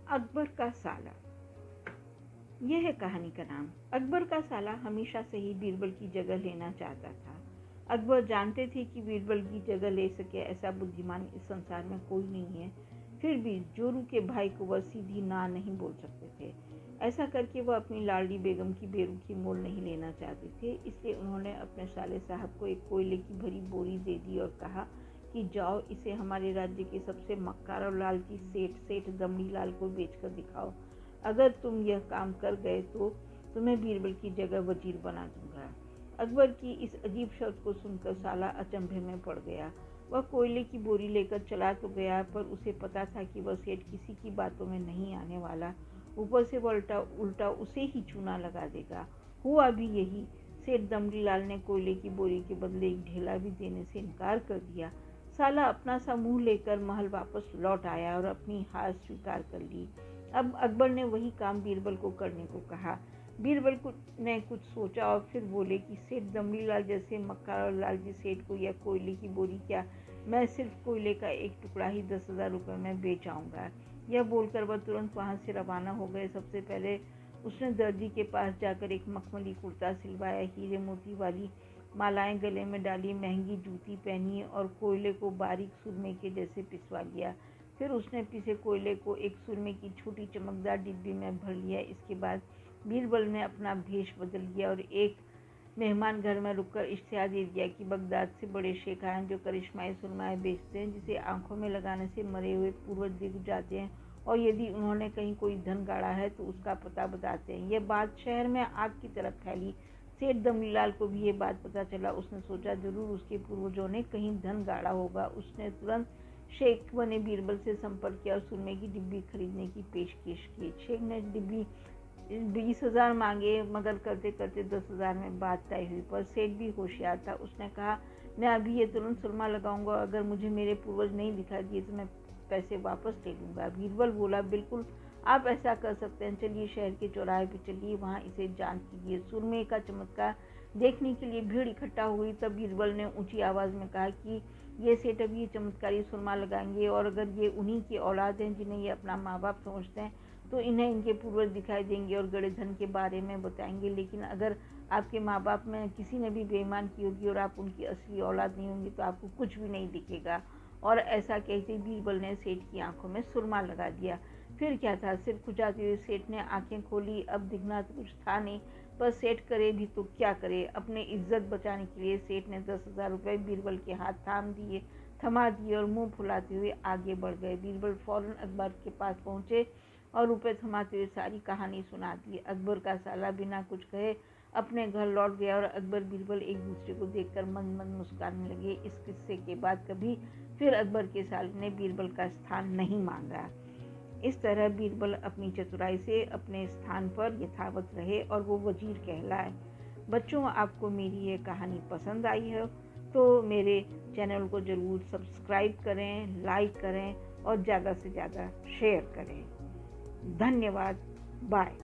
अकबर का साला। यह है कहानी का नाम। अकबर का साला हमेशा से ही बीरबल की जगह लेना चाहता था। अकबर जानते थे कि बीरबल की जगह ले सके ऐसा बुद्धिमान इस संसार में कोई नहीं है। फिर भी जोरू के भाई को वह सीधी ना नहीं बोल सकते थे। ऐसा करके वह अपनी लाडली बेगम की बेरुखी मोल नहीं लेना चाहते थे। इसलिए उन्होंने अपने साले साहब को एक कोयले की भरी बोरी दे दी और कहा कि जाओ इसे हमारे राज्य के सबसे मक्कार और लालची सेठ दमड़ी लाल को बेचकर दिखाओ। अगर तुम यह काम कर गए तो तुम्हें बीरबल की जगह वजीर बना दूंगा। अकबर की इस अजीब शर्त को सुनकर साला अचंभे में पड़ गया। वह कोयले की बोरी लेकर चला तो गया, पर उसे पता था कि वह सेठ किसी की बातों में नहीं आने वाला। ऊपर से वह उल्टा उसे ही चूना लगा देगा। हुआ भी यही। सेठ दमड़ी लाल ने कोयले की बोरी के बदले एक ढेला भी देने से इनकार कर दिया। साला अपना सा मुंह लेकर महल वापस लौट आया और अपनी हार स्वीकार कर ली। अब अकबर ने वही काम बीरबल को करने को कहा। बीरबल ने कुछ सोचा और फिर बोले कि सेठ दमड़ी लाल जैसे मक्कार और लालची सेठ को यह कोयले की बोरी क्या, मैं सिर्फ कोयले का एक टुकड़ा ही 10,000 रुपये में बेच आऊँगा। यह बोलकर वह तुरंत वहाँ से रवाना हो गए। सबसे पहले उसने दर्जी के पास जाकर एक मखमली कुर्ता सिलवाया, हीरे मोती वाली मालाएं गले में डाली, महंगी जूती पहनी और कोयले को बारीक सुरमे के जैसे पिसवा लिया। फिर उसने पिसे कोयले को एक सुरमे की छोटी चमकदार डिब्बी में भर लिया। इसके बाद बीरबल ने अपना भेष बदल लिया और एक मेहमान घर में रुककर इश्तिहार दे दिया कि बगदाद से बड़े शेख आए जो करिश्माई सुरमाएं बेचते हैं, जिसे आंखों में लगाने से मरे हुए पूर्वज दिख जाते हैं और यदि उन्होंने कहीं कोई धन गाड़ा है तो उसका पता बताते हैं। यह बात शहर में आग की तरह फैली। सेठ दमड़ी लाल को भी ये बात पता चला। उसने सोचा जरूर उसके पूर्वजों ने कहीं धन गाड़ा होगा। उसने तुरंत शेख बने बीरबल से संपर्क किया और सुरमे की डिब्बी खरीदने की पेशकश की। शेख ने डिब्बी 20,000 मांगे, मगर करते करते 10,000 में बात तय हुई। पर सेठ भी होशियार था। उसने कहा, मैं अभी ये तुरंत सुरमा लगाऊंगा, अगर मुझे मेरे पूर्वज नहीं दिखाई दिए तो मैं पैसे वापस ले लूँगा। बीरबल बोला, बिल्कुल आप ऐसा कर सकते हैं। चलिए शहर के चौराहे पे चलिए, वहाँ इसे जांच कीजिए। सुरमे का चमत्कार देखने के लिए भीड़ इकट्ठा हुई। तब बीरबल ने ऊंची आवाज़ में कहा कि ये सेठ अभी ये चमत्कारी सुरमा लगाएंगे और अगर ये उन्हीं की औलाद हैं जिन्हें ये अपना माँ बाप समझते हैं तो इन्हें इनके पूर्वज दिखाई देंगे और गड़े धन के बारे में बताएंगे। लेकिन अगर आपके माँ बाप में किसी ने भी बेईमान की होगी और आप उनकी असली औलाद नहीं होंगी तो आपको कुछ भी नहीं दिखेगा। और ऐसा कहते बीरबल ने सेठ की आंखों में सुरमा लगा दिया। फिर क्या था, सिर खुजाते हुए सेठ ने आंखें खोली। अब दिखना तो कुछ था नहीं, पर सेठ करे भी तो क्या करे। अपने इज्जत बचाने के लिए सेठ ने 10,000 रुपये बीरबल के हाथ थमा दिए और मुंह फुलाते हुए आगे बढ़ गए। बीरबल फौरन अकबर के पास पहुंचे और रुपए थमाते हुए सारी कहानी सुना दी। अकबर का साला बिना कुछ कहे अपने घर लौट गया और अकबर बीरबल एक दूसरे को देखकर मंद मंद मुस्कुराने लगे। इस किस्से के बाद कभी फिर अकबर के साले ने बीरबल का स्थान नहीं मांगा। इस तरह बीरबल अपनी चतुराई से अपने स्थान पर यथावत रहे और वो वजीर कहलाए। बच्चों, आपको मेरी ये कहानी पसंद आई है तो मेरे चैनल को ज़रूर सब्सक्राइब करें, लाइक करें और ज़्यादा से ज़्यादा शेयर करें। धन्यवाद। बाय।